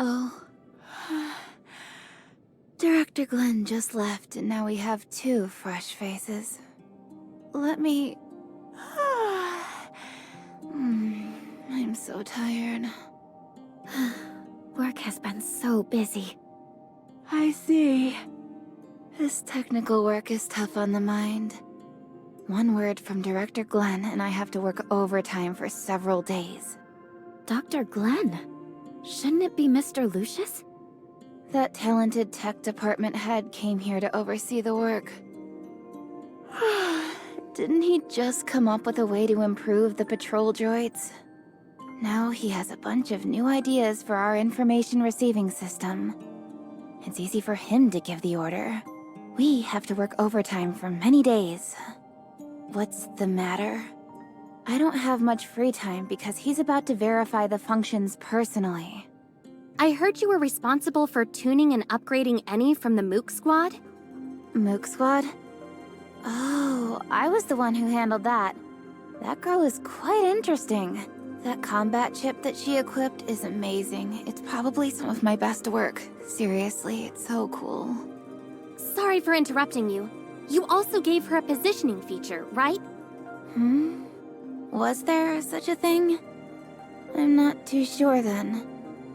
Oh. Director Glenn just left, and now we have 2 fresh faces. Let me... I'm so tired. Work has been so busy. I see. This technical work is tough on the mind. One word from Director Glenn, and I have to work overtime for several days. Dr. Glenn? Shouldn't it be Mr. Lucius? That talented tech department head came here to oversee the work. Didn't he just come up with a way to improve the patrol droids? Now he has a bunch of new ideas for our information receiving system. It's easy for him to give the order. We have to work overtime for many days. What's the matter? I don't have much free time because he's about to verify the functions personally. I heard you were responsible for tuning and upgrading any from the Mook Squad? Mook Squad? Oh, I was the one who handled that. That girl is quite interesting. That combat chip that she equipped is amazing. It's probably some of my best work. Seriously, it's so cool. Sorry for interrupting you. You also gave her a positioning feature, right? Was there such a thing? I'm not too sure then.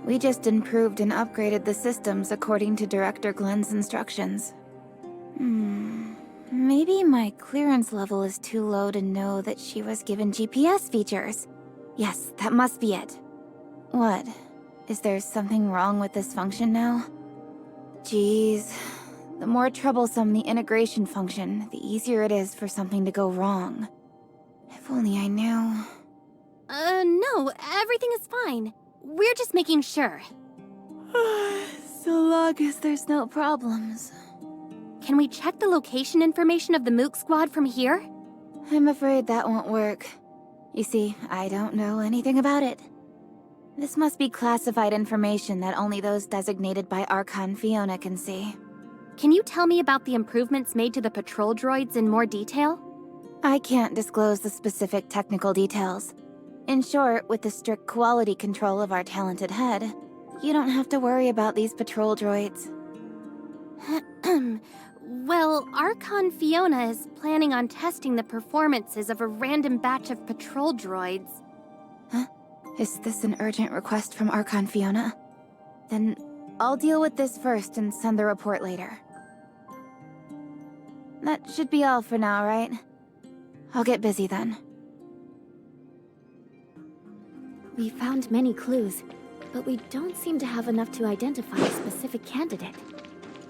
We just improved and upgraded the systems according to Director Glenn's instructions. Maybe my clearance level is too low to know that she was given GPS features. Yes, that must be it. What? Is there something wrong with this function now? Jeez. The more troublesome the integration function, the easier it is for something to go wrong. If only I knew. No, everything is fine. We're just making sure. So long as there's no problems. Can we check the location information of the Mook Squad from here? I'm afraid that won't work. You see, I don't know anything about it. This must be classified information that only those designated by Archon Fiona can see. Can you tell me about the improvements made to the patrol droids in more detail? I can't disclose the specific technical details. In short, with the strict quality control of our talented head, you don't have to worry about these patrol droids. Well, Archon Fiona is planning on testing the performances of a random batch of patrol droids. Huh? Is this an urgent request from Archon Fiona? Then I'll deal with this first and send the report later. That should be all for now, right? I'll get busy then. We found many clues, but we don't seem to have enough to identify a specific candidate.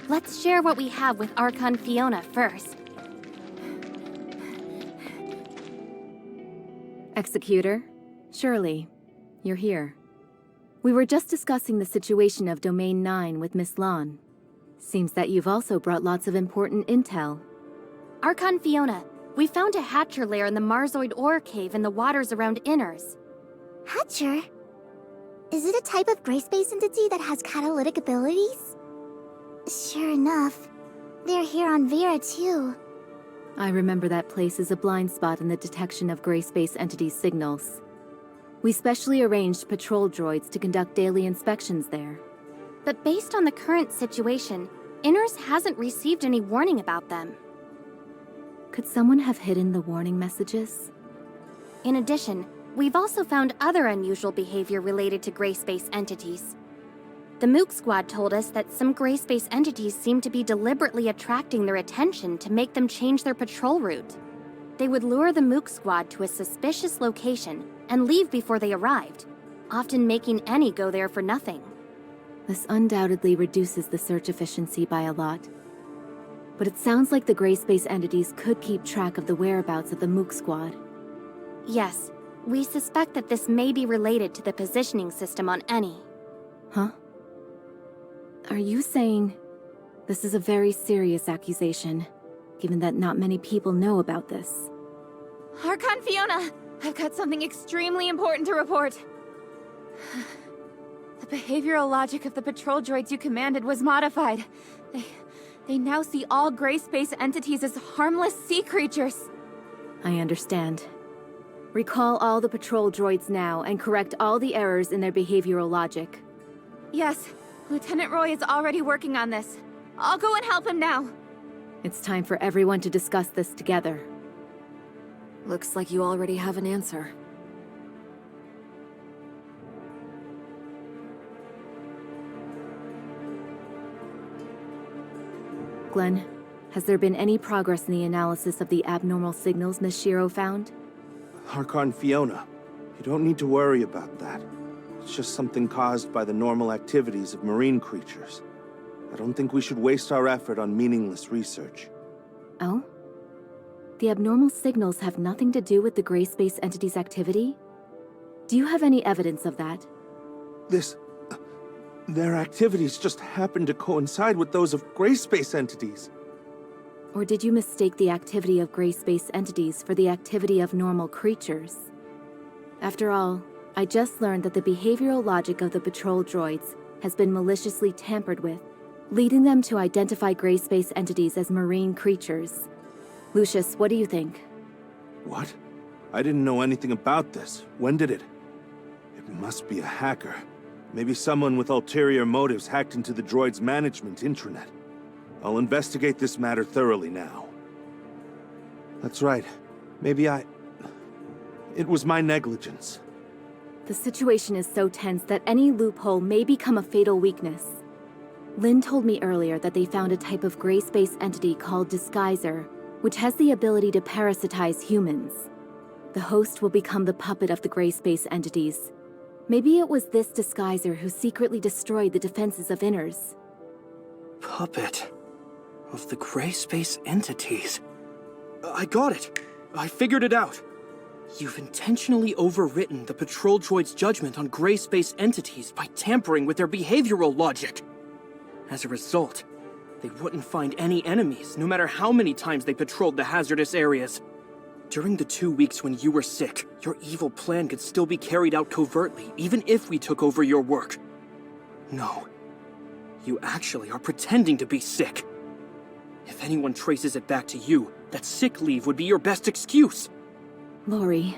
Let's share what we have with Archon Fiona first. Executor, Shirley, you're here. We were just discussing the situation of Domain 9 with Miss Lon. Seems that you've also brought lots of important intel. Archon Fiona, we found a Hatcher lair in the Marzoid ore cave in the waters around Innars. Hatcher? Is it a type of gray space entity that has catalytic abilities? Sure enough. They're here on Vera too. I remember that place is a blind spot in the detection of gray space entities' signals. We specially arranged patrol droids to conduct daily inspections there. But based on the current situation, Innars hasn't received any warning about them. Could someone have hidden the warning messages? In addition, we've also found other unusual behavior related to gray space entities. The Mook Squad told us that some gray space entities seem to be deliberately attracting their attention to make them change their patrol route. They would lure the Mook Squad to a suspicious location and leave before they arrived, often making any go there for nothing. This undoubtedly reduces the search efficiency by a lot. But it sounds like the gray space entities could keep track of the whereabouts of the Mook Squad. Yes, we suspect that this may be related to the positioning system on Any. Huh? Are you saying this is a very serious accusation, given that not many people know about this? Archon Fiona! I've got something extremely important to report. The behavioral logic of the patrol droids you commanded was modified. They now see all gray space entities as harmless sea creatures. I understand. Recall all the patrol droids now and correct all the errors in their behavioral logic. Yes, Lieutenant Roy is already working on this. I'll go and help him now. It's time for everyone to discuss this together. Looks like you already have an answer. Glenn, has there been any progress in the analysis of the abnormal signals Miss Shiro found? Harkon Fiona, you don't need to worry about that. It's just something caused by the normal activities of marine creatures. I don't think we should waste our effort on meaningless research. Oh? The abnormal signals have nothing to do with the gray space entity's activity? Do you have any evidence of that? Their activities just happen to coincide with those of gray space entities. Or did you mistake the activity of gray space entities for the activity of normal creatures? After all, I just learned that the behavioral logic of the patrol droids has been maliciously tampered with, leading them to identify gray space entities as marine creatures. Lucius, what do you think? What? I didn't know anything about this. When did it? It must be a hacker. Maybe someone with ulterior motives hacked into the droid's management intranet. I'll investigate this matter thoroughly now. That's right. It was my negligence. The situation is so tense that any loophole may become a fatal weakness. Lynn told me earlier that they found a type of gray space entity called Disguiser, which has the ability to parasitize humans. The host will become the puppet of the gray space entities. Maybe it was this Disguiser who secretly destroyed the defenses of Innars. Puppet of the gray space entities. I got it. I figured it out. You've intentionally overwritten the patrol droid's judgment on gray space entities by tampering with their behavioral logic. As a result, they wouldn't find any enemies, no matter how many times they patrolled the hazardous areas. During the 2 weeks when you were sick, your evil plan could still be carried out covertly, even if we took over your work. No. You actually are pretending to be sick. If anyone traces it back to you, that sick leave would be your best excuse. Lori.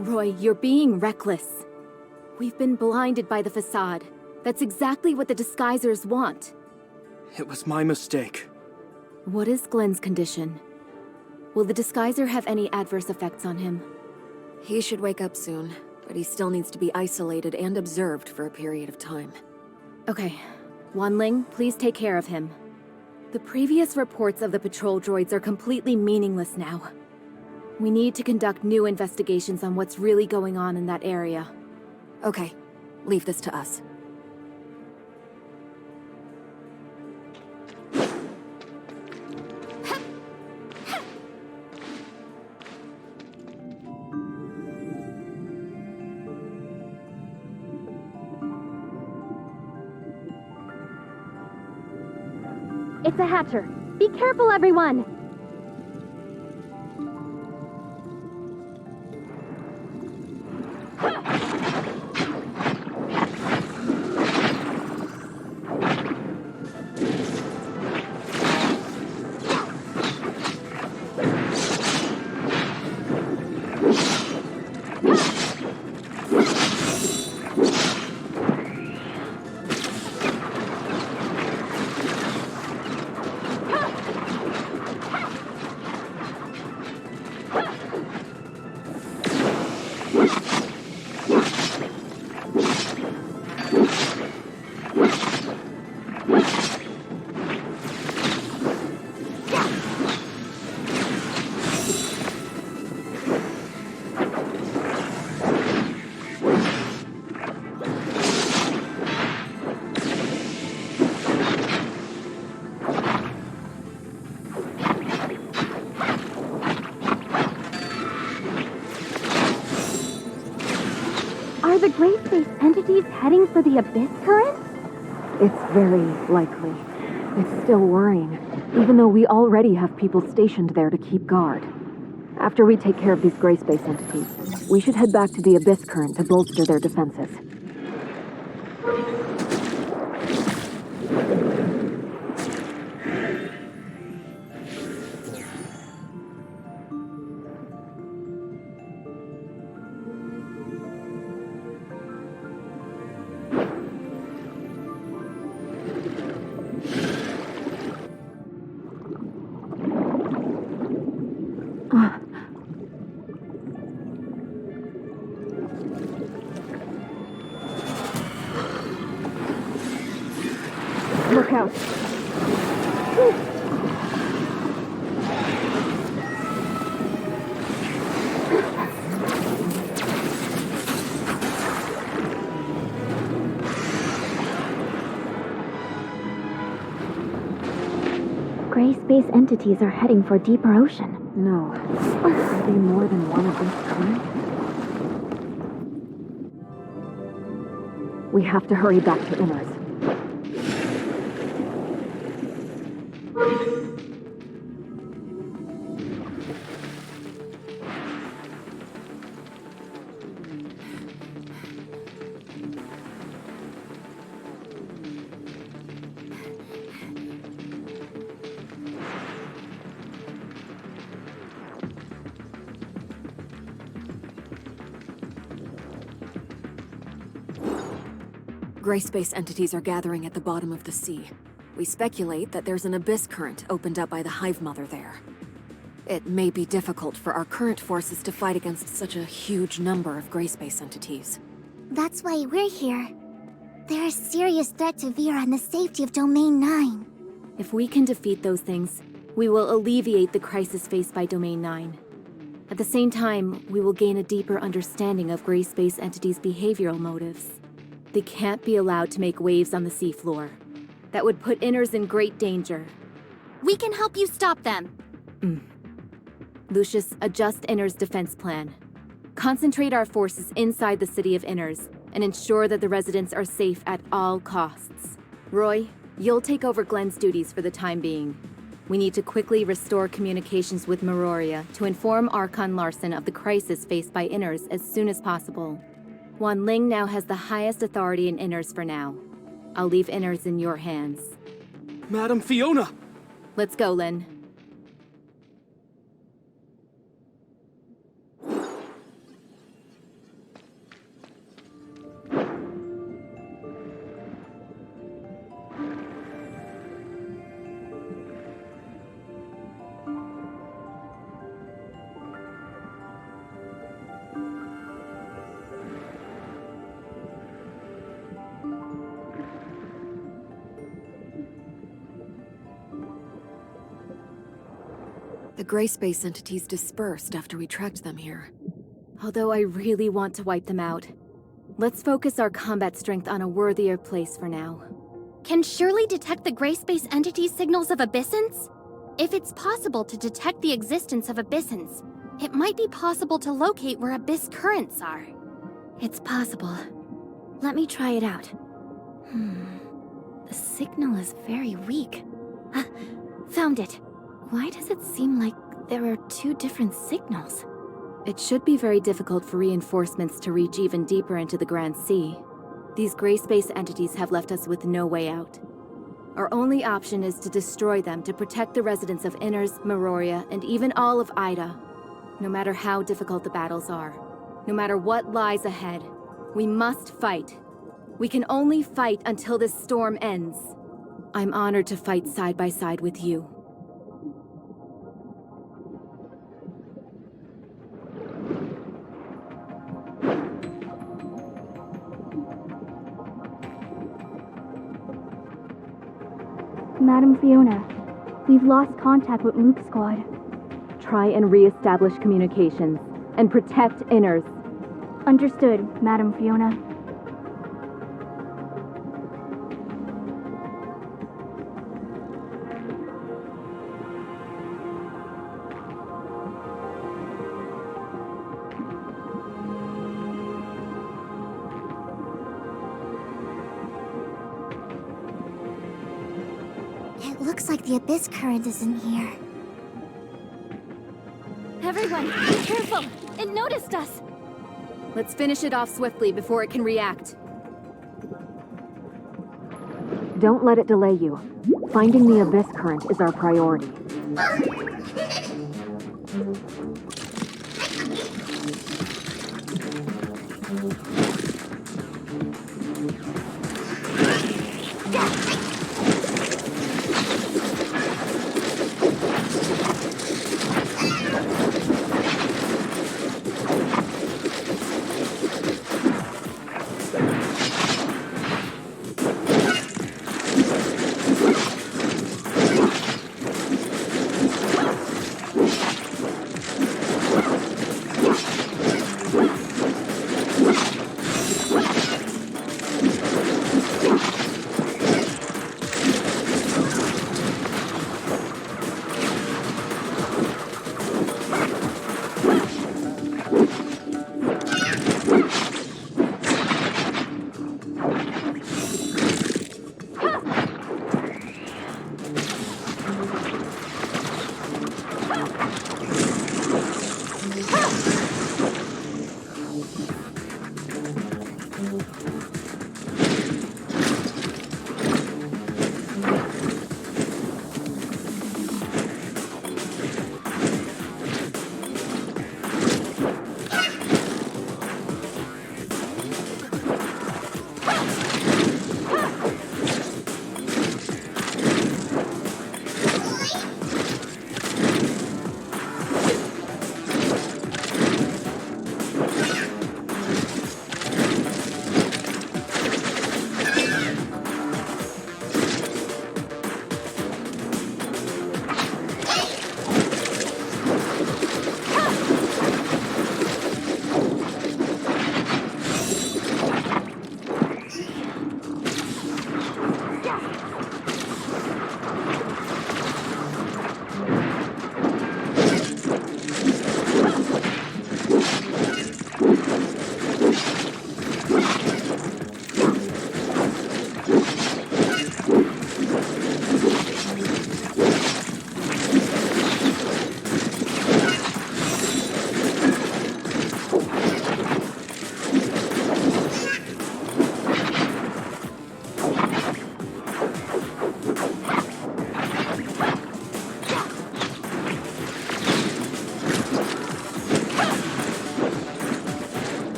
Roy, you're being reckless. We've been blinded by the facade. That's exactly what the Disguisers want. It was my mistake. What is Glenn's condition? Will the Disguiser have any adverse effects on him? He should wake up soon, but he still needs to be isolated and observed for a period of time. Okay. Wanling, please take care of him. The previous reports of the patrol droids are completely meaningless now. We need to conduct new investigations on what's really going on in that area. Okay, leave this to us. It's a hatcher. Be careful, everyone! Are the gray space entities heading for the abyss current? It's very likely. It's still worrying, even though we already have people stationed there to keep guard. After we take care of these gray space entities, we should head back to the abyss current to bolster their defenses. Look out. Gray space entities are heading for deeper ocean. No. Are there more than one of these currents? We have to hurry back to Innars. Gray space entities are gathering at the bottom of the sea. We speculate that there's an abyss current opened up by the Hive Mother there. It may be difficult for our current forces to fight against such a huge number of gray space entities. That's why we're here. They're a serious threat to Vera and the safety of Domain 9. If we can defeat those things, we will alleviate the crisis faced by Domain 9. At the same time, we will gain a deeper understanding of gray space entities' behavioral motives. They can't be allowed to make waves on the seafloor. That would put Innars in great danger. We can help you stop them. Lucius, adjust Innars' defense plan. Concentrate our forces inside the city of Innars and ensure that the residents are safe at all costs. Roy, you'll take over Glenn's duties for the time being. We need to quickly restore communications with Meroria to inform Archon Larson of the crisis faced by Innars as soon as possible. Wan Ling now has the highest authority in Innars for now. I'll leave Innars in your hands. Madam Fiona! Let's go, Lin. The gray space entities dispersed after we tracked them here. Although I really want to wipe them out, let's focus our combat strength on a worthier place for now. Can Shirley detect the gray space entity's signals of abyssins? If it's possible to detect the existence of abyssins, it might be possible to locate where abyss currents are. It's possible. Let me try it out. The signal is very weak. Found it. Why does it seem like there are two different signals? It should be very difficult for reinforcements to reach even deeper into the Grand Sea. These gray space entities have left us with no way out. Our only option is to destroy them to protect the residents of Innars, Meroria, and even all of Ida. No matter how difficult the battles are, no matter what lies ahead, we must fight. We can only fight until this storm ends. I'm honored to fight side by side with you. Madam Fiona, we've lost contact with Mook Squad. Try and re-establish communications, and protect Innars. Understood, Madam Fiona. Looks like the abyss current is in here. Everyone, be careful! It noticed us! Let's finish it off swiftly before it can react. Don't let it delay you. Finding the abyss current is our priority.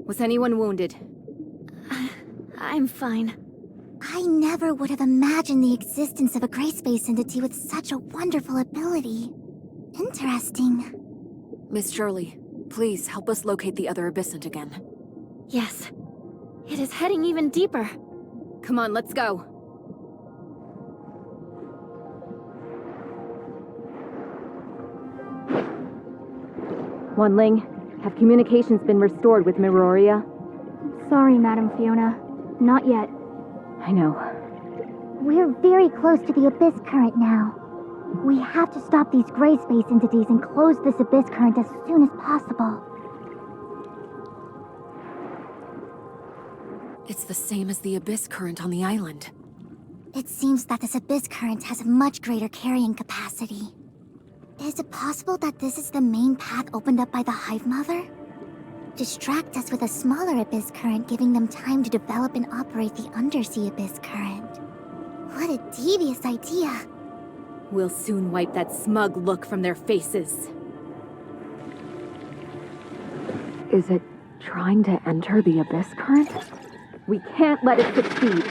Was anyone wounded? I'm fine. I never would have imagined the existence of a gray space entity with such a wonderful ability. Interesting. Miss Shirley, please help us locate the other abyssant again. Yes. It is heading even deeper. Come on, let's go. Ling, have communications been restored with Miroria? Sorry, Madam Fiona. Not yet. I know. We're very close to the Abyss Current now. We have to stop these gray space entities and close this Abyss Current as soon as possible. It's the same as the Abyss Current on the island. It seems that this Abyss Current has a much greater carrying capacity. Is it possible that this is the main path opened up by the Hive Mother? Distract us with a smaller Abyss Current, giving them time to develop and operate the Undersea Abyss Current. What a devious idea! We'll soon wipe that smug look from their faces. Is it trying to enter the Abyss Current? We can't let it succeed.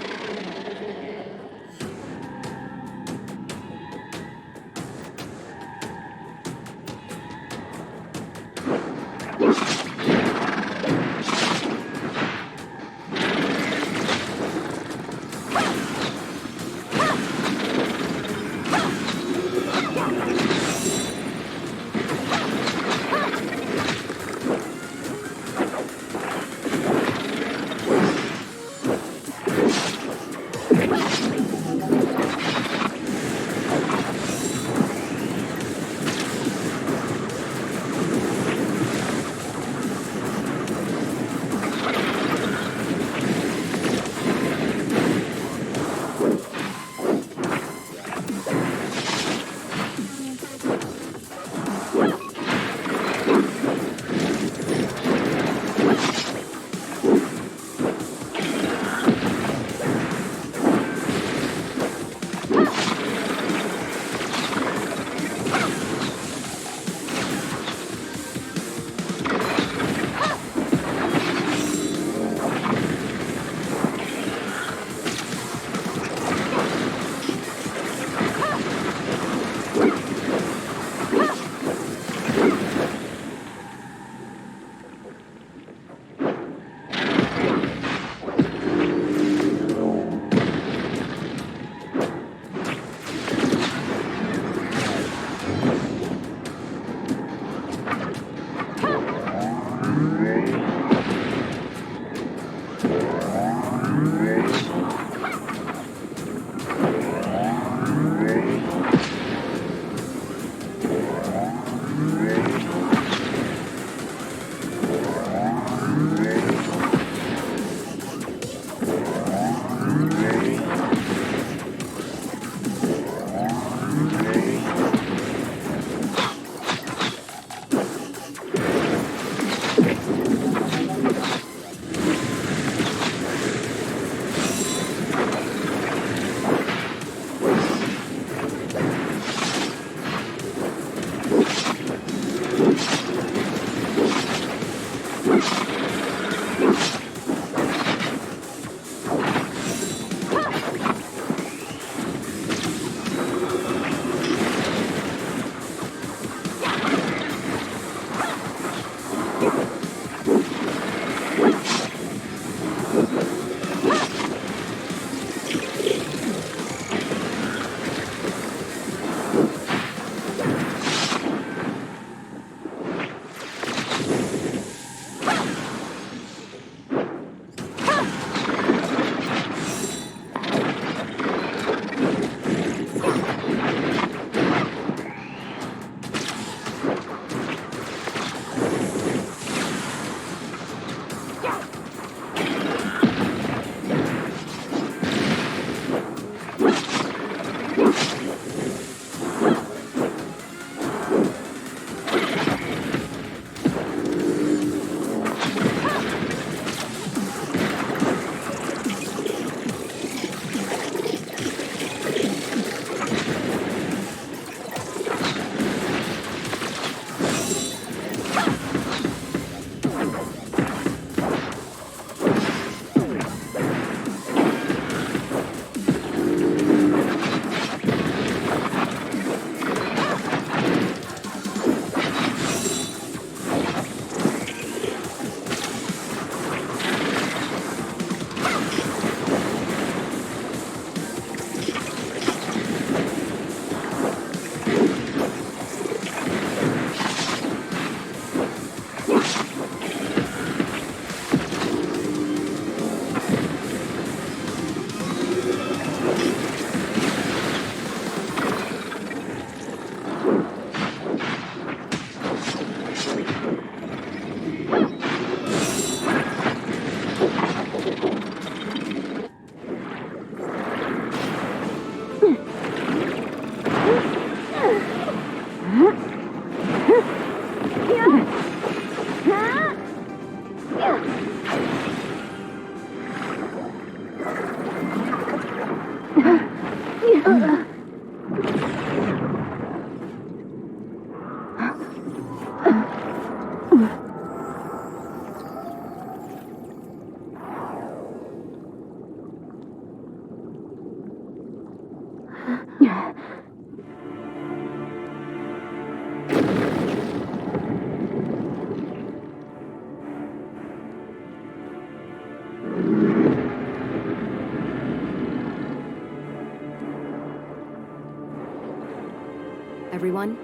Everyone,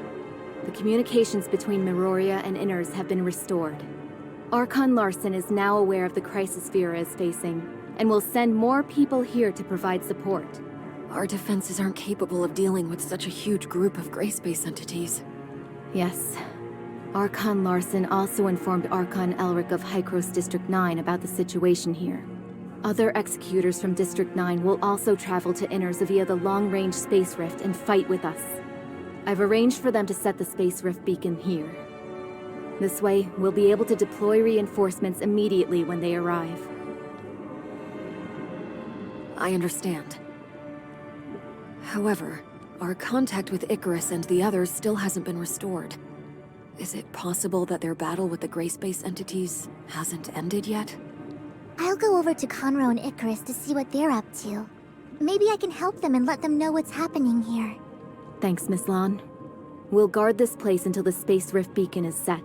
the communications between Meroria and Innars have been restored. Archon Larson is now aware of the crisis Vera is facing, and will send more people here to provide support. Our defenses aren't capable of dealing with such a huge group of gray space entities. Yes. Archon Larson also informed Archon Elric of Hykros District 9 about the situation here. Other executors from District 9 will also travel to Innars via the long-range space rift and fight with us. I've arranged for them to set the space rift beacon here. This way, we'll be able to deploy reinforcements immediately when they arrive. I understand. However, our contact with Icarus and the others still hasn't been restored. Is it possible that their battle with the gray space entities hasn't ended yet? I'll go over to Conroe and Icarus to see what they're up to. Maybe I can help them and let them know what's happening here. Thanks, Miss Lon. We'll guard this place until the space rift beacon is set.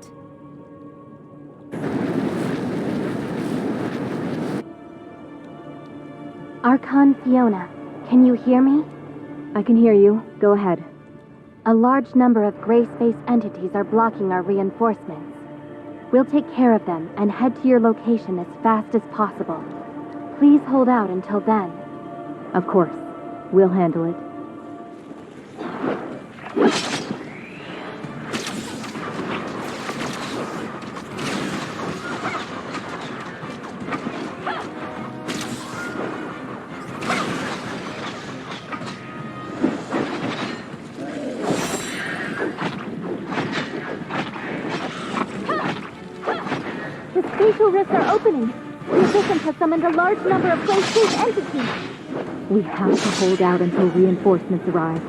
Archon Fiona, can you hear me? I can hear you. Go ahead. A large number of gray space entities are blocking our reinforcements. We'll take care of them and head to your location as fast as possible. Please hold out until then. Of course. We'll handle it. The spatial rifts are opening. The Resistance has summoned a large number of gray space entities. We have to hold out until reinforcements arrive.